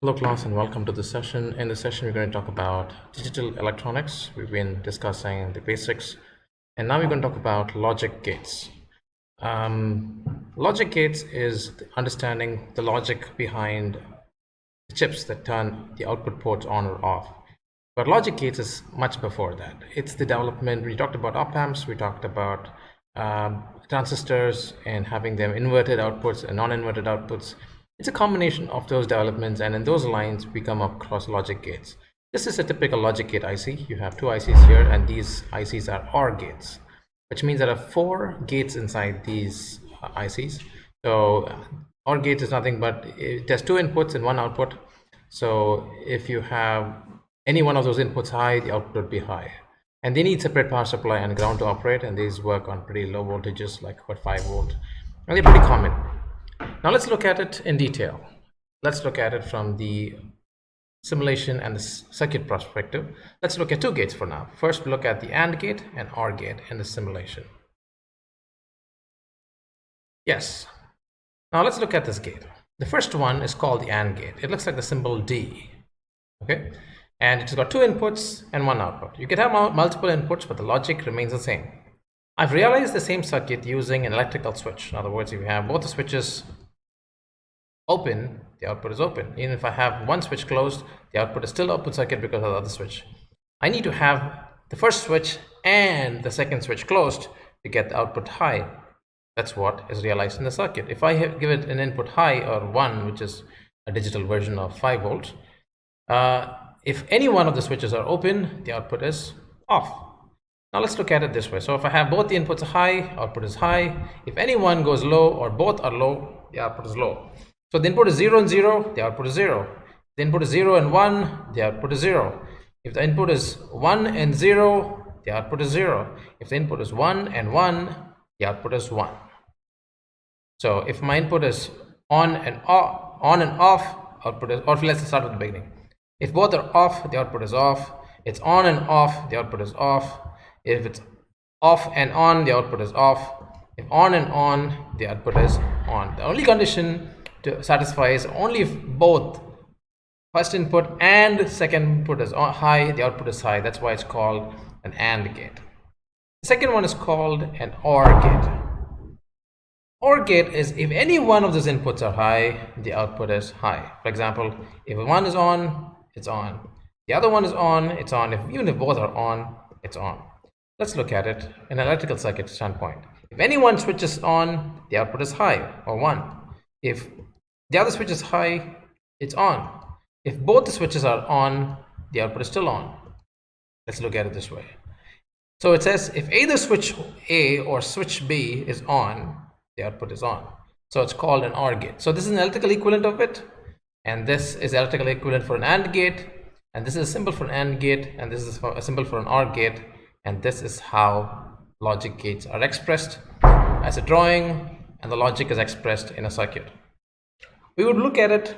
Hello class and welcome to this session. In this session we're going to talk about digital electronics. We've been discussing the basics and now we're going to talk about logic gates. Logic gates is understanding the logic behind the chips that turn the output ports on or off. But logic gates is much before that. It's the development. We talked about op amps, we talked about transistors and having them inverted outputs and non-inverted outputs. It's a combination of those developments, and in those lines we come across logic gates. This is a typical logic gate IC. You have two ICs here, and these ICs are OR gates, which means there are 4 gates inside these ICs. So OR gate is nothing but it has 2 inputs and 1 output. So if you have any one of those inputs high, the output would be high. And they need separate power supply and ground to operate, and these work on pretty low voltages, like about 5 volt. And they're pretty common. Now let's look at it in detail. Let's look at it from the simulation and the circuit perspective. Let's look at 2 gates for now. First, we look at the AND gate and OR gate in the simulation. Yes. Now let's look at this gate. The first one is called the AND gate. It looks like the symbol D. Okay, and it's got 2 inputs and 1 output. You can have multiple inputs, but the logic remains the same. I've realized the same circuit using an electrical switch. In other words, if you have both the switches open, the output is open. Even if I have one switch closed, the output is still open circuit because of the other switch. I need to have the first switch and the second switch closed to get the output high. That's what is realized in the circuit. If I give it an input high or 1, which is a digital version of 5 volts, if any one of the switches are open, the output is off. Now let's look at it this way. So if I have both the inputs high, output is high. If any one goes low or both are low, the output is low. So the input is 0 and 0, the output is 0. If the input is 0 and 1, the output is 0. If the input is 1 and 0, the output is 0. If the input is 1 and 1, the output is 1. So if my input is on and off, output is, or let's start with the beginning. If both are off, the output is off. It's on and off, the output is off. If it's off and on, the output is off. If on and on, the output is on. The only condition to satisfy is only if both first input and second input is high, the output is high. That's why it's called an AND gate. The second one is called an OR gate. OR gate is if any one of those inputs are high, the output is high. For example, if one is on, it's on. The other one is on, it's on. Even if both are on, it's on. Let's look at it in an electrical circuit standpoint. If any one switch is on, the output is high or 1. If the other switch is high, it's on. If both the switches are on, the output is still on. Let's look at it this way. So it says if either switch A or switch B is on, the output is on. So it's called an OR gate. So this is an electrical equivalent of it, and this is electrical equivalent for an AND gate, and this is a symbol for an AND gate, and this is a symbol for an OR gate. And this is how logic gates are expressed as a drawing, and the logic is expressed in a circuit. We would look at it,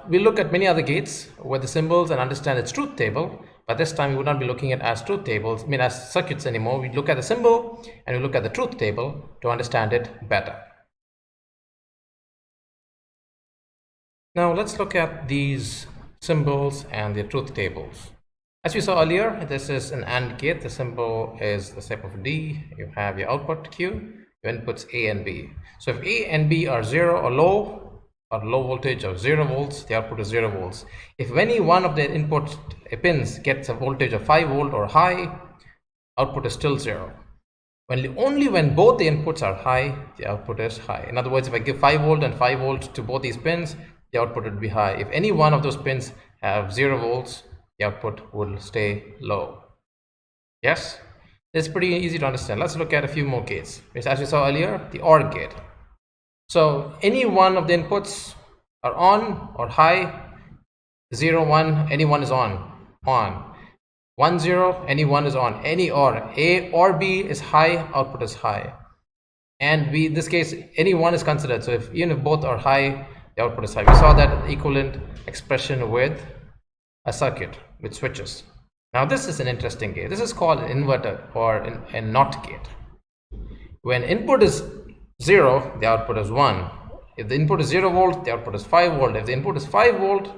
we look at many other gates with the symbols and understand its truth table, but this time we would not be looking at as truth tables, as circuits anymore. We look at the symbol and we look at the truth table to understand it better. Now let's look at these symbols and the truth tables. As we saw earlier, this is an AND gate. The symbol is the shape of D. You have your output Q, your inputs A and B. So if A and B are 0 or low voltage of 0 volts, the output is 0 volts. If any one of the input pins gets a voltage of 5 volt or high, output is still 0. Only when both the inputs are high, the output is high. In other words, if I give 5 volt and 5 volt to both these pins, the output would be high. If any one of those pins have 0 volts, the output will stay low. Yes, it's pretty easy to understand. Let's look at a few more gates. As we saw earlier, the OR gate. So any one of the inputs are on or high. 0, 1, any one is on. 1, 0, any one is on. Any or A or B is high, output is high. And in this case, any one is considered. So even if both are high, the output is high. We saw that equivalent expression with a circuit with switches. Now this is an interesting gate. This is called an inverter or a NOT gate. When input is 0, the output is 1. If the input is 0 volt, the output is 5 volt. If the input is 5 volt,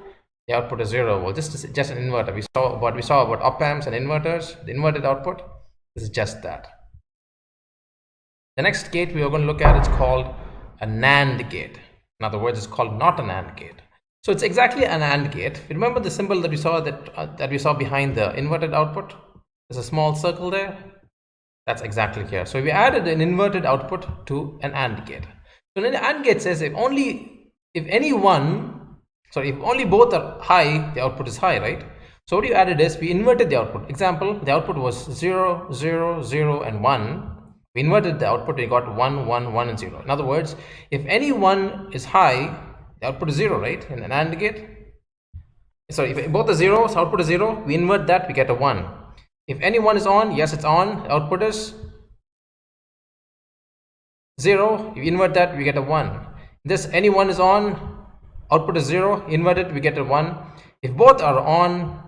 the output is 0 volt. This is just an inverter. We saw about op amps and inverters, the inverted output. This is just that. The next gate we are going to look at is called a NAND gate. In other words, it's called not a NAND gate. So it's exactly an AND gate. Remember the symbol that we saw that we saw behind the inverted output? There's a small circle there. That's exactly here. So we added an inverted output to an AND gate. So an AND gate says if only both are high, the output is high, right? So what you added is we inverted the output. Example, the output was 0, 0, 0, and 1. We inverted the output, we got 1, 1, 1, and 0. In other words, if any 1 is high, the output is 0, right? In an AND gate. So if both are 0s, output is 0, we invert that, we get a 1. If any 1 is on, yes, it's on, output is 0, you invert that, we get a 1. This any 1 is on, output is 0, invert it, we get a 1. If both are on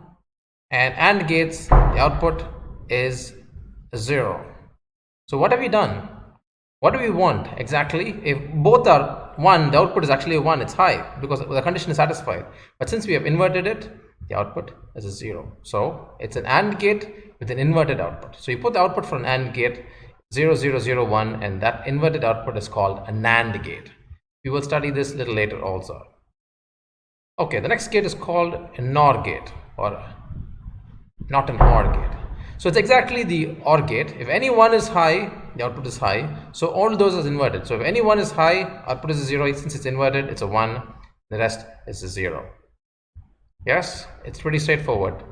and AND gates, the output is 0. So what have we done? What do we want exactly? If both are 1, the output is actually a 1, it's high because the condition is satisfied. But since we have inverted it, the output is a 0. So it's an AND gate with an inverted output. So you put the output for an AND gate 0, 0, 0, 1, and that inverted output is called a NAND gate. We will study this a little later also. Okay, the next gate is called a NOR gate, or not an OR gate. So it's exactly the OR gate. If any 1 is high, the output is high. So all those are inverted. So if any 1 is high, output is a 0. Since it's inverted, it's a 1. The rest is a 0. Yes, it's pretty straightforward.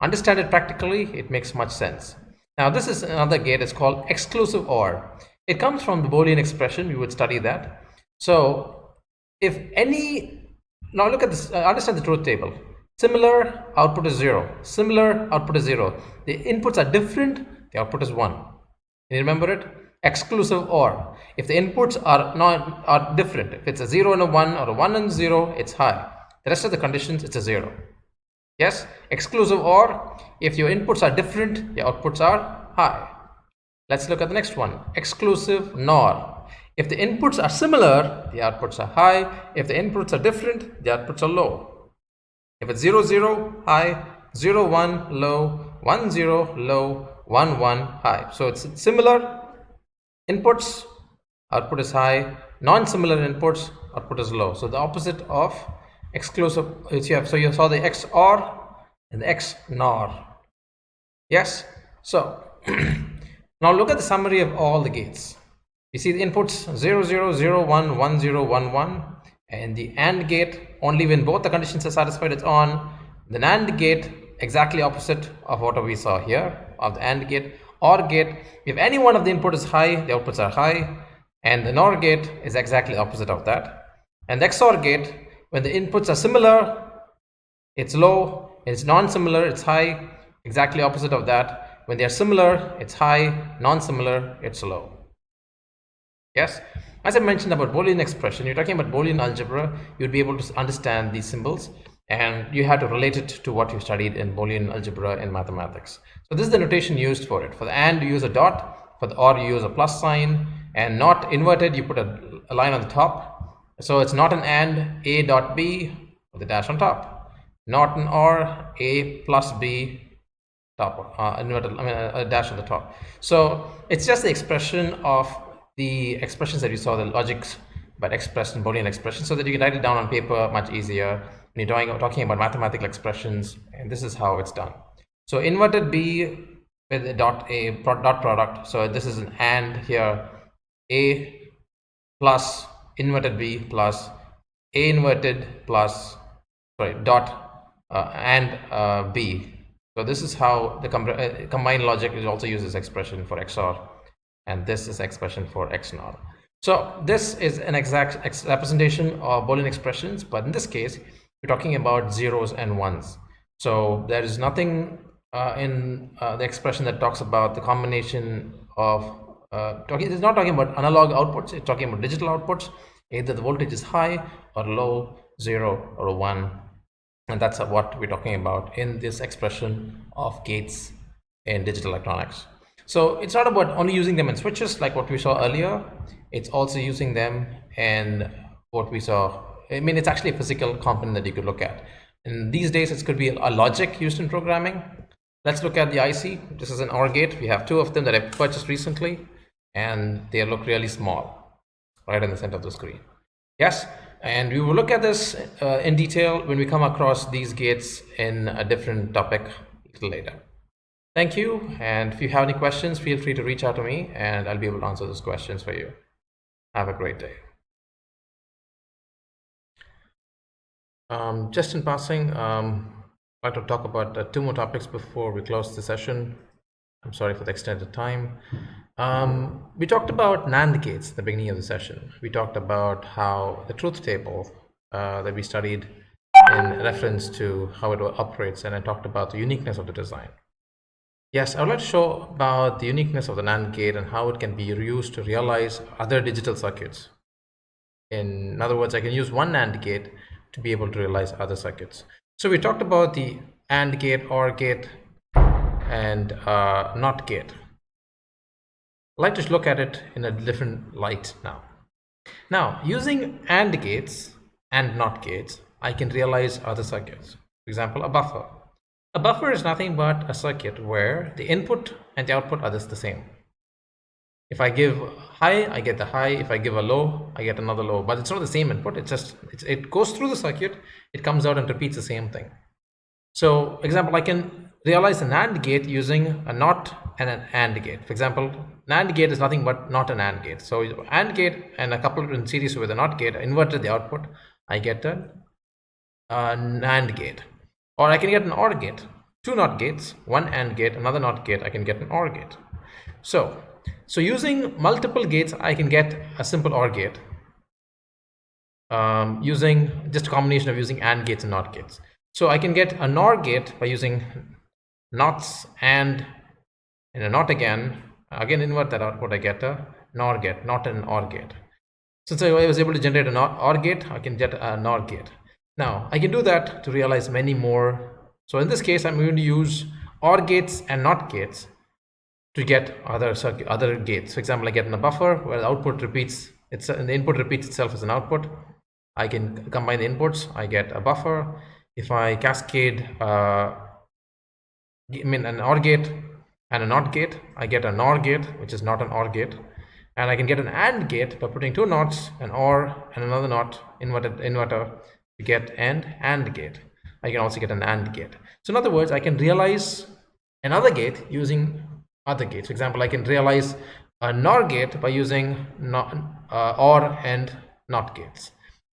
Understand it practically, it makes much sense. Now this is another gate. It's called exclusive OR. It comes from the Boolean expression. We would study that. So if any, now look at this, understand the truth table. Similar, output is 0. Similar, output is 0. The inputs are different, the output is 1. Can you remember it? Exclusive OR. If the inputs are different, if it's a 0 and a 1 or a 1 and 0, it's high. The rest of the conditions, it's a 0. Yes, exclusive OR. If your inputs are different, your outputs are high. Let's look at the next one. Exclusive NOR. If the inputs are similar, the outputs are high. If the inputs are different, the outputs are low. If it's 0, 0, high, 0, 1, low, 1, 0, low, 1, 1, high. So it's similar inputs, output is high. Non-similar inputs, output is low. So the opposite of exclusive, so you saw the XOR and the XNOR. Yes? So now look at the summary of all the gates. You see the inputs 0, 0, 0, 1, 1, 0, 1, 1. And the AND gate, only when both the conditions are satisfied, it's on. The NAND gate, exactly opposite of what we saw here, of the AND gate. OR gate, if any one of the input is high, the outputs are high. And the NOR gate is exactly opposite of that. And the XOR gate, when the inputs are similar, it's low. When it's non-similar, it's high. Exactly opposite of that. When they are similar, it's high. Non-similar, it's low. Yes? As I mentioned about Boolean expression, you're talking about Boolean algebra, you'd be able to understand these symbols, and you have to relate it to what you studied in Boolean algebra in mathematics. So this is the notation used for it. For the AND, you use a dot. For the OR, you use a plus sign. And not inverted, you put a line on the top. So it's not an AND, A dot B, with a dash on top. Not an OR, A plus B, top, inverted, a dash on the top. So it's just the expression of the expressions that you saw, the logics, but expressed in Boolean expressions, so that you can write it down on paper much easier when you're talking about mathematical expressions. And this is how it's done. So inverted B with a dot product. So this is an AND here, A plus inverted B plus A inverted plus dot and B. So this is how the combined logic is also used as expression for XOR. And this is expression for XNOR. So this is an exact representation of Boolean expressions, but in this case, we're talking about zeros and ones. So there is nothing in the expression that talks about the combination of, it's not talking about analog outputs, it's talking about digital outputs. Either the voltage is high or low, 0 or 1. And that's what we're talking about in this expression of gates in digital electronics. So it's not about only using them in switches like what we saw earlier. It's also using them in what we saw. I mean, it's actually a physical component that you could look at. And these days, it could be a logic used in programming. Let's look at the IC. This is an OR gate. We have two of them that I purchased recently, and they look really small, right in the center of the screen. Yes, and we will look at this in detail when we come across these gates in a different topic a little later. Thank you, and if you have any questions, feel free to reach out to me, and I'll be able to answer those questions for you. Have a great day. Just in passing, I'd like to talk about two more topics before we close the session. I'm sorry for the extended time. We talked about NAND gates at the beginning of the session. We talked about how the truth table that we studied in reference to how it operates, and I talked about the uniqueness of the design. Yes, I would like to show about the uniqueness of the NAND gate and how it can be used to realize other digital circuits. In other words, I can use one NAND gate to be able to realize other circuits. So we talked about the AND gate, OR gate, and NOT gate. I'd like to look at it in a different light now. Now, using AND gates and NOT gates, I can realize other circuits. For example, a buffer. A buffer is nothing but a circuit where the input and the output are just the same. If I give high, I get the high. If I give a low, I get another low. But it's not the same input. It goes through the circuit. It comes out and repeats the same thing. So, example, I can realize a NAND gate using a NOT and an AND gate. For example, NAND gate is nothing but not an AND gate. So, AND gate and a coupled in series with a NOT gate, inverted the output, I get a NAND gate. Or I can get an OR gate. Two NOT gates, one AND gate, another NOT gate, I can get an OR gate. So using multiple gates, I can get a simple OR gate using just a combination of using AND gates and NOT gates. So I can get a NOR gate by using NOTs and a NOT again invert that output, I get a NOR gate, not an OR gate. Since I was able to generate an OR gate, I can get a NOR gate. Now I can do that to realize many more. So in this case, I'm going to use OR gates and NOT gates to get other gates. For example, I get in a buffer where the output repeats, the input repeats itself as an output. I can combine the inputs, I get a buffer. If I cascade an OR gate and a NOT gate, I get a NOR gate, which is not an OR gate. And I can get an AND gate by putting two NOTs, an OR and another NOT, inverter, to get an AND gate. I can also get an AND gate. So in other words, I can realize another gate using other gates. For example, I can realize a NOR gate by using OR and NOT gates.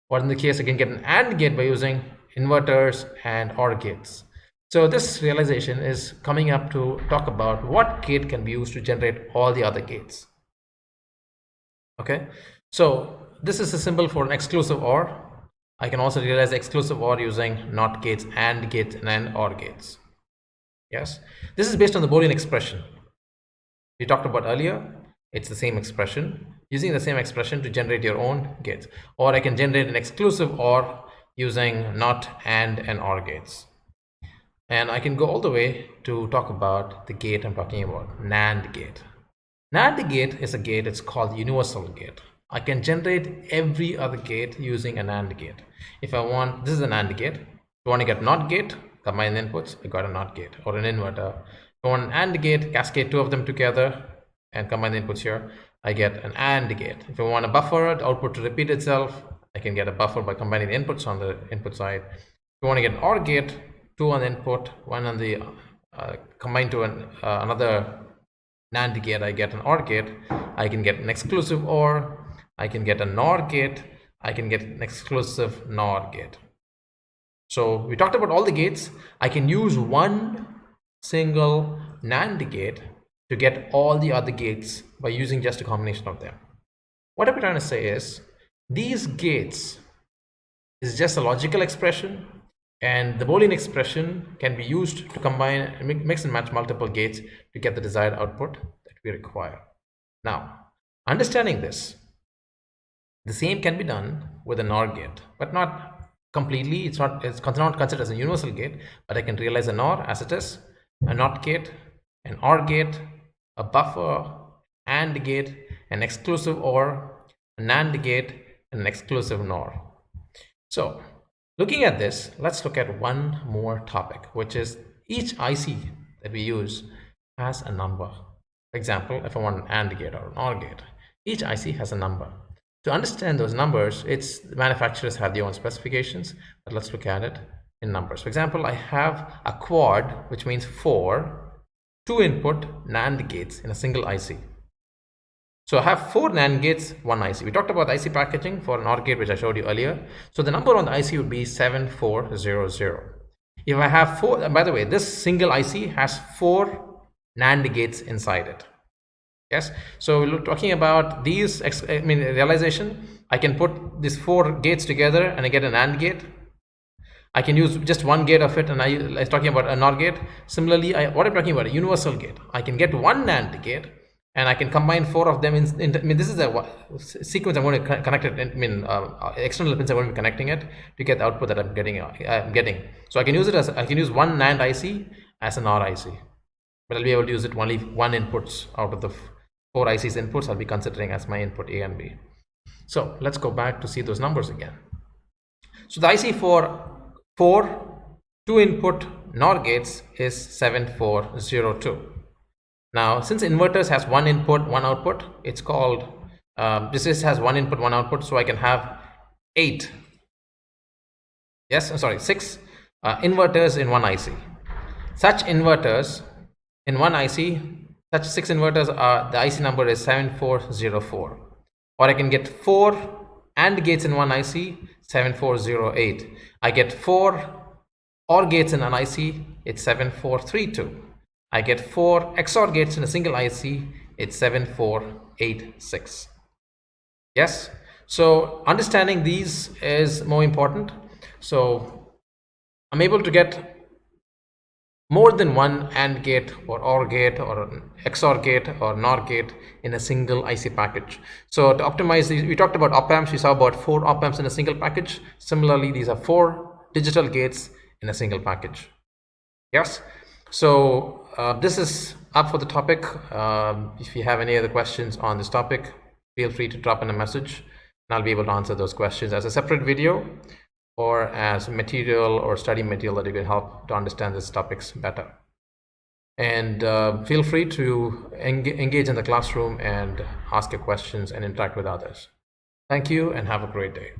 Or in the case, I can get an AND gate by using inverters and OR gates. So this realization is coming up to talk about what gate can be used to generate all the other gates. Okay, so this is a symbol for an exclusive OR. I can also realize exclusive OR using NOT gates, AND gates, and OR gates. Yes, this is based on the Boolean expression we talked about earlier. It's the same expression, using the same expression to generate your own gates. Or I can generate an exclusive OR using NOT, AND, and OR gates. And I can go all the way to talk about the gate I'm talking about, NAND gate. NAND gate is a gate, it's called universal gate. I can generate every other gate using a NAND gate. If I want, this is an AND gate. If I want to get NOT gate, combine the inputs, I got a NOT gate or an inverter. If I want an AND gate, cascade two of them together and combine the inputs here, I get an AND gate. If I want a buffer, the output to repeat itself, I can get a buffer by combining the inputs on the input side. If I want to get an OR gate, two on the input, one on the combined to another NAND gate, I get an OR gate. I can get an exclusive OR, I can get a NOR gate, I can get an exclusive NOR gate. So we talked about all the gates. I can use one single NAND gate to get all the other gates by using just a combination of them. What I'm trying to say is these gates is just a logical expression, and the Boolean expression can be used to combine, mix and match multiple gates to get the desired output that we require. Now, understanding this, the same can be done with a NOR gate, but not completely. It's not considered as a universal gate, but I can realize a NOR as it is, a NOT gate, an OR gate, a buffer, AND gate, an exclusive OR, a NAND gate, and an exclusive NOR. So looking at this, let's look at one more topic, which is each IC that we use has a number. For example, if I want an AND gate or an OR gate, each IC has a number. To understand those numbers, the manufacturers have their own specifications, but let's look at it in numbers. For example, I have a quad, which means 4 2-input NAND gates in a single IC. So I have 4 NAND gates, 1 IC. We talked about IC packaging for an OR gate, which I showed you earlier. So the number on the IC would be 7400. If I have 4, by the way, this single IC has 4 NAND gates inside it. Yes, so we're talking about these, realization. I can put these 4 gates together and I get an AND gate. I can use just one gate of it, and I was talking about an OR gate. Similarly, what I'm talking about, a universal gate. I can get one NAND gate, and I can combine 4 of them. This is a sequence I'm going to connect it. External pins I'm going to be connecting it to get the output that I'm getting. So I can use it as one NAND IC as an OR IC, but I'll be able to use it only one inputs out of the 4 ICs inputs I'll be considering as my input A and B. So let's go back to see those numbers again. So the IC for 4 2-input NOR gates is 7402. Now, since inverters has 1 input, 1 output, it's called, has 1 input, 1 output, so I can have 6 inverters in one IC. Such inverters in one IC, such 6 inverters the IC number is 7404. Or I can get 4 AND gates in one IC, 7408. I get 4 OR gates in an IC, it's 7432. I get 4 XOR gates in a single IC, it's 7486. Yes, so understanding these is more important. So I'm able to get more than one AND gate or OR gate or an XOR gate or NOR gate in a single IC package. So to optimize these, we talked about op amps. We saw about 4 op amps in a single package. Similarly, these are 4 digital gates in a single package. Yes, so this is up for the topic. If you have any other questions on this topic, feel free to drop in a message and I'll be able to answer those questions as a separate video or as material or study material that you can help to understand these topics better. And feel free to engage in the classroom and ask your questions and interact with others. Thank you and have a great day.